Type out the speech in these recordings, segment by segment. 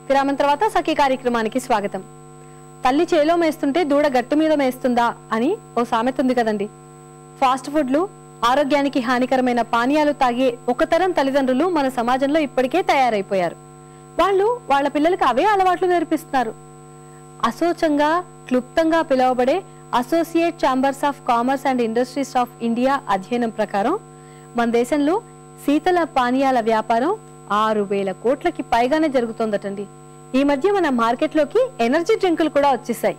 విరామం తర్వాత సఖీ కార్యక్రమానికి స్వాగతం. తల్లి చేలో మేస్తుంటే దూడ గట్టు మీద మేస్తుందా అని ఓ సామెత ఉంది కదండి. ఫాస్ట్ ఫుడ్లు, ఆరోగ్యానికి హానికరమైన పానీయాలు తాగే ఒక తరం తల్లిదండ్రులు మన సమాజంలో ఇప్పటికే తయారైపోయారు. వాళ్ళు వాళ్ళ పిల్లలకు అవే అలవాట్లు నేర్పిస్తున్నారు. అసోచంగా క్లుప్తంగా పిలువబడే associate chambers of commerce and industries of India అధ్యయనం ప్రకారం మన దేశంలో శీతల పానీయాల వ్యాపారం 6,000 కోట్లకి పైగానే జరుగుతోందటండి. ఈ మధ్య మన మార్కెట్లోకి ఎనర్జీ డ్రింకులు కూడా వచ్చేసాయి.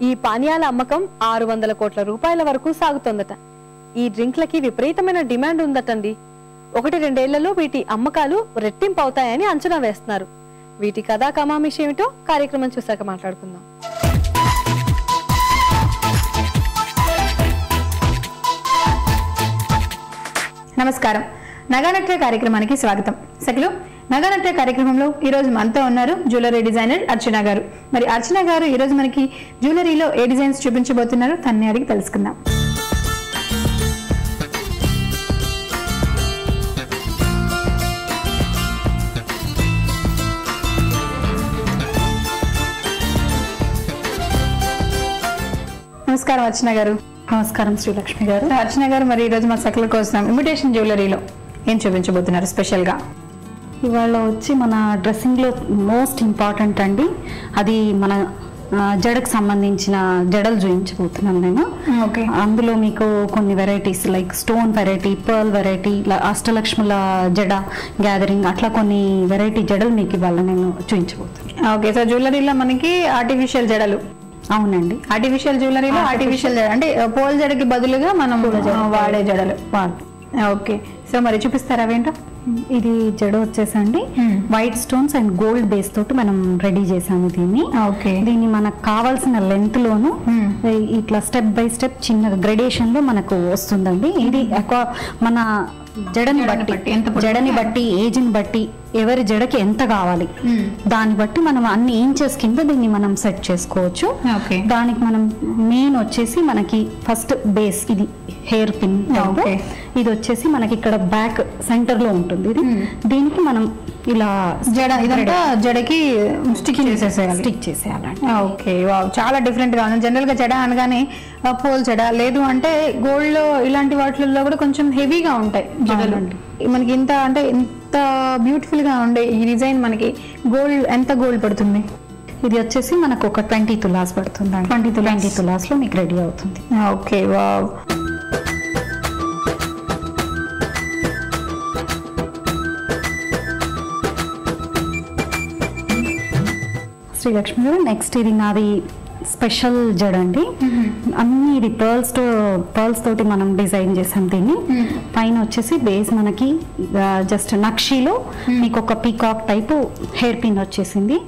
ఈ పానీయాల అమ్మకం 600 కోట్ల రూపాయల వరకు సాగుతోందట. ఈ డ్రింక్లకి విపరీతమైన డిమాండ్ ఉందటండి. 1-2 ఏళ్లలో వీటి అమ్మకాలు రెట్టింపు అవుతాయని అంచనా వేస్తున్నారు. వీటి కథా కమామిషి ఏమిటో కార్యక్రమం చూసాక మాట్లాడుకుందాం. నమస్కారం. నగానట్య కార్యక్రమానికి స్వాగతం. సఖులు, నగానట్య కార్యక్రమంలో ఈరోజు మనతో ఉన్నారు జ్యువెలరీ డిజైనర్ అర్చన గారు. మరి అర్చన గారు ఈరోజు మనకి జ్యువెలరీలో ఏ డిజైన్స్ చూపించబోతున్నారు తన్ని అడిగి తెలుసుకుందాం. నమస్కారం అర్చన గారు. నమస్కారం శ్రీలక్ష్మి గారు. అర్చన గారు, మరి ఈరోజు మా సఖుల కోసం ఇమిటేషన్ జ్యువెలరీలో ఏం చూపించబోతున్నారు స్పెషల్గా? ఇవాళ వచ్చి మన డ్రెస్సింగ్లో మోస్ట్ ఇంపార్టెంట్ అండి, అది మన జడకు సంబంధించిన జడలు చూపించబోతున్నాను నేను. ఓకే. అందులో మీకు కొన్ని varieties like stone variety, pearl variety, అష్టలక్ష్ముల జడ గ్యాదరింగ్, అట్లా కొన్ని వెరైటీ జడలు మీకు ఇవాళ నేను చూపించబోతున్నాను. ఓకే. సో జ్యువెలరీలో మనకి ఆర్టిఫిషియల్ జడలు. అవునండి, ఆర్టిఫిషియల్ జ్యువెలరీలో ఆర్టిఫిషియల్ జడ అంటే పోల్ జడకి బదులుగా మనం వాడే జడలు. ఓకే. సో మరి చూపిస్తారా అవేంటో? ఇది జడ వచ్చేసండి white stones and gold base తోటి మనం రెడీ చేసాము దీన్ని. ఓకే. దీన్ని మనకు కావాల్సిన లెంత్ లోను ఇట్లా స్టెప్ బై స్టెప్ చిన్న గ్రెడేషన్ లో మనకు వస్తుందండి. ఇది మన జడని బట్టి ఏజ్ ని బట్టి ఎవరి జడకి ఎంత కావాలి దాన్ని బట్టి మనం అన్ని ఇంచెస్ కింద దీన్ని మనం సెట్ చేసుకోవచ్చు. దానికి మనం మెయిన్ వచ్చేసి మనకి ఫస్ట్ బేస్ ఇది హెయిర్ పిన్. ఇది వచ్చేసి మనకి ఇక్కడ బ్యాక్ సెంటర్ లో ఉంటుంది. ఇది దీనికి మనం ఇలా జడకి స్టిక్ చేసేయాలండి. ఓకే. చాలా డిఫరెంట్ గా ఉంది. జనరల్ గా జడ అనగానే పోల్ జడ, లేదు అంటే గోల్డ్ లో ఇలాంటి వాటిల్లో కూడా కొంచెం హెవీగా ఉంటాయి జడలు. మనకి ఇంత అంటే ఇంత బ్యూటిఫుల్ గా ఉండే ఈ డిజైన్ మనకి గోల్డ్ ఎంత గోల్డ్ పడుతుంది? ఇది వచ్చేసి మనకు ఒక 20 తులాస్ పడుతుంది. 20 తులాస్ లో మీకు రెడీ అవుతుంది. ఓకే. వావ్. శ్రీలక్ష్మి గారు, నెక్స్ట్ ఇది నాది స్పెషల్ జడ అండి. అన్ని ఇది పర్ల్స్ తోటి మనం డిజైన్ చేసాం దీన్ని. పైన వచ్చేసి బేస్ మనకి జస్ట్ నక్షీలో మీకు ఒక పీకాక్ టైప్ హెయిర్ పిన్ వచ్చేసింది.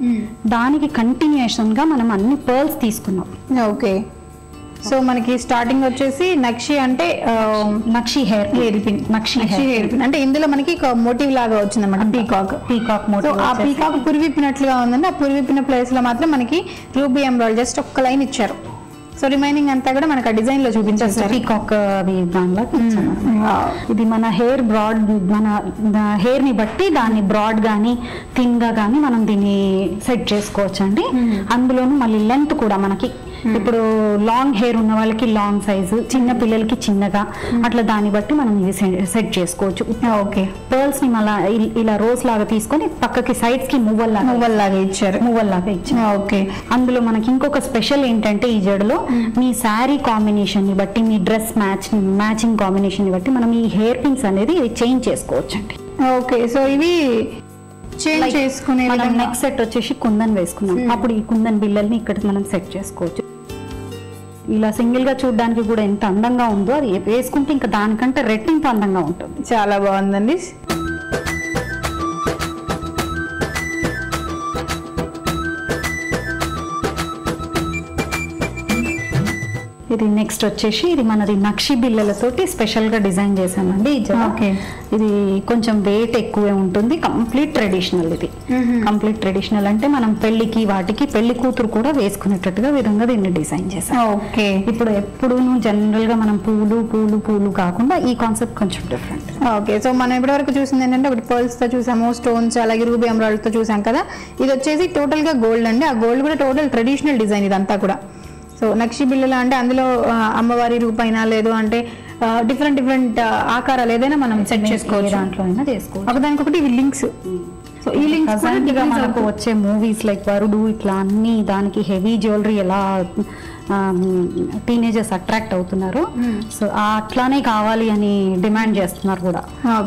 దానికి కంటిన్యూషన్ గా మనం అన్ని పర్ల్స్ తీసుకున్నాం. ఓకే. సో మనకి స్టార్టింగ్ వచ్చేసి నక్షి అంటే నక్షి హెయిర్ పిన్. నక్షి హెయిర్ పిన్ అంటే ఇందులో మనకి మోటివ్ లాగా వచ్చింది అనమాట, పీకాక్ మోటివ్. ఆ పీకాక్ పురివిప్పినట్లుగా ఉందండి. ఆ పురివిప్పిన ప్లేస్ లో మాత్రం మనకి రూబీ ఎంబ్రాయిడరీ జస్ట్ ఒక్క లైన్ ఇచ్చారు. సో రిమైనింగ్ అంతా కూడా మనకి ఆ డిజైన్ లో చూపించేస్తారు. పీకాక్ దానిలో ఇది మన హెయిర్ బ్రాడ్, మన హెయిర్ ని బట్టి దాన్ని బ్రాడ్ గానీ థిన్ గా గానీ మనం దీన్ని సెట్ చేసుకోవచ్చు అండి. అందులోనూ మళ్ళీ లెంత్ కూడా మనకి ఇప్పుడు లాంగ్ హెయిర్ ఉన్న వాళ్ళకి లాంగ్ సైజు, చిన్న పిల్లలకి చిన్నగా, అట్లా దాన్ని బట్టి మనం ఇది సెట్ చేసుకోవచ్చు. ఓకే. పర్ల్స్ ని మళ్ళీ ఇలా రోజ్ లాగా తీసుకొని పక్కకి సైడ్స్ కి మువ్వల్ లాగా ఇచ్చారు. ఓకే. అందులో మనకి ఇంకొక స్పెషల్ ఏంటంటే ఈ జడలో మీ శారీ కాంబినేషన్ ని బట్టి, మీ డ్రెస్ మ్యాచింగ్ కాంబినేషన్ ని బట్టి మనం ఈ హెయిర్ పిన్స్ అనేది చేంజ్ చేసుకోవచ్చు అండి. ఓకే. సో ఇవి చేంజ్ చేసుకునే నెక్స్ట్ సెట్ వచ్చేసి కుందన్ వేసుకున్నాం. అప్పుడు ఈ కుందన్ బిల్లల్ని ఇక్కడ మనం సెట్ చేసుకోవచ్చు. ఇలా సింగిల్ గా చూడడానికి కూడా ఎంత అందంగా ఉందో, అది వేసుకుంటే ఇంకా దానికంటే రెట్టింపు అందంగా ఉంటుంది. చాలా బాగుందండి. ఇది నెక్స్ట్ వచ్చేసి ఇది మనది నక్షి బిల్లలతోటి స్పెషల్ గా డిజైన్ చేసామండి ఈ జడ. ఇది కొంచెం వెయిట్ ఎక్కువే ఉంటుంది. కంప్లీట్ ట్రెడిషనల్ ఇది. కంప్లీట్ ట్రెడిషనల్ అంటే మనం పెళ్లికి వాటికి పెళ్లి కూతురు కూడా వేసుకునేటట్టుగా విధంగా దీన్ని డిజైన్ చేసాం. ఓకే. ఇప్పుడు ఎప్పుడు జనరల్ గా మనం పూలు పూలు పూలు కాకుండా ఈ కాన్సెప్ట్ కొంచెం డిఫరెంట్. ఓకే. సో మనం ఇప్పటివరకు చూసింది ఏంటంటే ఒకటి పర్ల్స్ తో చూసాము, స్టోన్స్, అలాగే రూబీ ఎమరాల్డ్ తో చూసాం కదా. ఇది వచ్చేసి టోటల్ గా గోల్డ్ అండి. ఆ గోల్డ్ కూడా టోటల్ ట్రెడిషనల్ డిజైన్ ఇదంతా కూడా. సో నక్షి బిళ్ళలు అంటే అందులో అమ్మవారి రూపైనా లేదు అంటే డిఫరెంట్ డిఫరెంట్ ఆకారాలు ఏదైనా మనం సెట్ చేసుకోవచ్చు, దాంట్లో అయినా చేసుకోవచ్చు. ఒకదానికొకటి ఇవి లింక్స్. సో ఈ లింక్స్ మనకు వచ్చే మూవీస్ లైక్ వరుడు ఇట్లా అన్ని దానికి హెవీ జ్యువెలరీ ఎలా టీనేజర్స్ అట్రాక్ట్ అవుతున్నారు. సో అట్లానే కావాలి అని డిమాండ్ చేస్తున్నారు కూడా.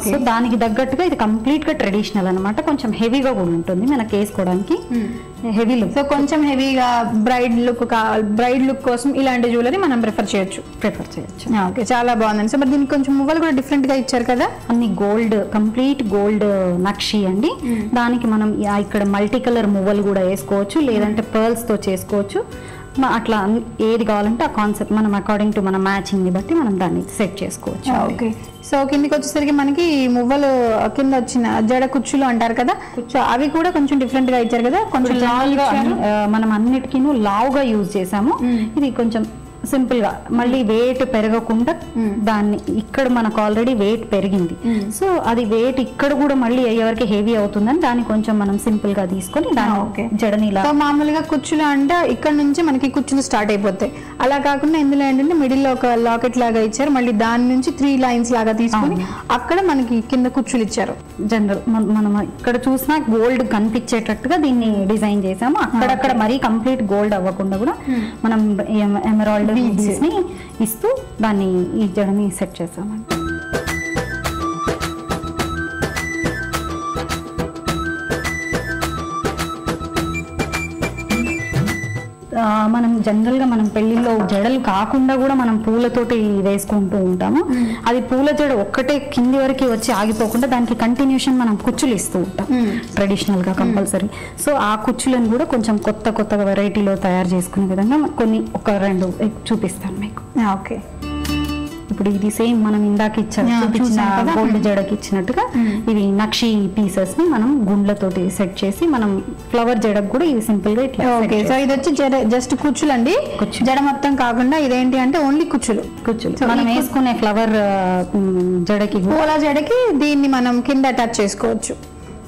సో దానికి తగ్గట్టుగా ఇది కంప్లీట్ గా ట్రెడిషనల్ అనమాట. కొంచెం హెవీగా కూడా ఉంటుంది మనకి వేసుకోవడానికి. Heavy look. సో కొంచెం హెవీగా బ్రైడ్ లుక్ కోసం ఇలాంటి జ్యువెలరీ మనం ప్రిఫర్ చేయొచ్చు. ఓకే, చాలా బాగుందండి. సో మరి దీనికి కొంచెం మువ్వలు కూడా డిఫరెంట్ గా ఇచ్చారు కదా. అన్ని గోల్డ్, కంప్లీట్ గోల్డ్ నక్షి అండి. దానికి మనం ఇక్కడ మల్టీ కలర్ మువ్వలు కూడా వేసుకోవచ్చు, లేదంటే పర్ల్స్ తో చేసుకోవచ్చు. అట్లా ఏది కావాలంటే ఆ కాన్సెప్ట్ మనం అకార్డింగ్ టు మన మ్యాచింగ్ ని బట్టి మనం దాన్ని సెట్ చేసుకోవచ్చు. ఓకే. సో కిందికి వచ్చేసరికి మనకి మువ్వలు కింద వచ్చిన జడ కుచ్చులు అంటారు కదా, సో అవి కూడా కొంచెం డిఫరెంట్ గా ఇచ్చారు కదా. కొంచెం లావుగా మనం అన్నిటికీ లావుగా యూజ్ చేసాము. ఇది కొంచెం సింపుల్ గా మళ్ళీ వెయిట్ పెరగకుండా దాన్ని ఇక్కడ మనకు ఆల్రెడీ వెయిట్ పెరిగింది. సో అది వెయిట్ ఇక్కడ కూడా మళ్ళీ ఎవరికి హెవీ అవుతుందని దాన్ని కొంచెం మనం సింపుల్ గా తీసుకొని జడని మామూలుగా కుచ్చులు అంటే ఇక్కడ నుంచి మనకి కుచ్చులు స్టార్ట్ అయిపోతాయి. అలా కాకుండా ఇందులో ఏంటంటే మిడిల్ లో ఒక లాకెట్ లాగా ఇచ్చారు, మళ్ళీ దాని నుంచి 3 లైన్స్ లాగా తీసుకొని అక్కడ మనకి కింద కుచ్చులు ఇచ్చారు. జనరల్ మనం ఇక్కడ చూసినా గోల్డ్ కనిపించేటట్టుగా దీన్ని డిజైన్ చేసాము. అక్కడక్కడ మరీ కంప్లీట్ గోల్డ్ అవ్వకుండా కూడా మనం ఎమరాల్డ్ ని ఇస్తూ దాన్ని ఈ జడని సెట్ చేసామండి. మనం జనరల్ గా మనం పెళ్లిలో జడలు కాకుండా కూడా మనం పూలతోటి వేసుకుంటూ ఉంటాము. అది పూల జడ ఒక్కటే కింది వరకు వచ్చి ఆగిపోకుండా దానికి కంటిన్యూషన్ మనం కుచ్చులు ఇస్తూ ఉంటాం ట్రెడిషనల్ గా కంపల్సరీ. సో ఆ కుచ్చులను కూడా కొంచెం కొత్త వెరైటీలో తయారు చేసుకునే విధంగా కొన్ని 1-2 చూపిస్తాను మీకు. ఓకే. ఇప్పుడు ఇది సేమ్ మనం ఇందాక చూపించిన గోల్డ్ జడకి ఇచ్చినట్టుగా ఇవి నక్షి పీసెస్ ని మనం గుండ్లతోటి సెట్ చేసి మనం ఫ్లవర్ జడకు కూడా ఇది సింపుల్ గా ఇట్లా. ఓకే. సో ఇది వచ్చి జస్ట్ కుచ్చులు అండి, జడ మొత్తం కాకుండా ఇదేంటి అంటే ఓన్లీ కుచ్చులు. మనం వేసుకునే ఫ్లవర్ జడకి పూల జడకి దీన్ని మనం కింద అటాచ్ చేసుకోవచ్చు.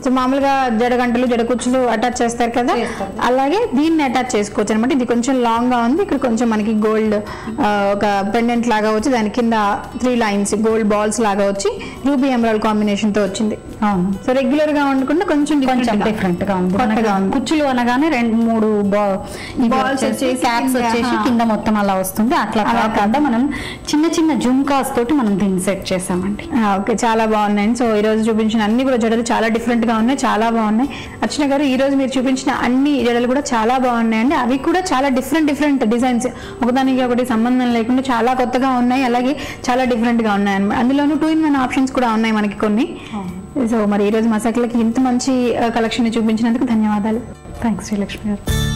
సో మామూలుగా జడగంటలు జడ కుచ్చులు అటాచ్ చేస్తారు కదా, అలాగే దీన్ని అటాచ్ చేసుకోవచ్చు అనమాట. ఇది కొంచెం లాంగ్ గా ఉంది, ఇక్కడ కొంచెం మనకి గోల్డ్ ఒక పెండెంట్ లాగా వచ్చి దాని కింద 3 లైన్స్ గోల్డ్ బాల్స్ లాగా వచ్చి రూబీ ఎమరాల్డ్ కాంబినేషన్ తో వచ్చింది. సో రెగ్యులర్ గా ఉండకుండా కొంచెం డిఫరెంట్ గా ఉంది. కుచ్చులు అనగానే 2-3 బాల్స్ వచ్చేసి క్యాప్స్ వచ్చేసి కింద మొత్తం అలా వస్తుంది. అట్లా కాకుండా మనం చిన్న జుంకాస్ తోటి మనం దీన్ని సెట్ చేసామండి. ఓకే, చాలా బాగున్నాయి. సో ఈ రోజు చూపించిన అన్ని కూడా జడలు చాలా డిఫరెంట్ గా ఉన్నాయి, చాలా బాగున్నాయి. అర్చన గారు, ఈ రోజు మీరు చూపించిన అన్ని జడలు కూడా చాలా బాగున్నాయండి. అవి కూడా చాలా డిఫరెంట్ డిజైన్స్, ఒకదానికి ఒకటి సంబంధం లేకుండా చాలా కొత్తగా ఉన్నాయి, అలాగే చాలా డిఫరెంట్ గా ఉన్నాయి అన్నమాట. అందులోనూ 2-in-1 ఆప్షన్స్ కూడా ఉన్నాయి మనకి కొన్ని. సో మరి ఈ రోజు మా సఖలకి ఇంత మంచి కలెక్షన్ చూపించినందుకు ధన్యవాదాలు. థ్యాంక్స్ శ్రీలక్ష్మి గారు.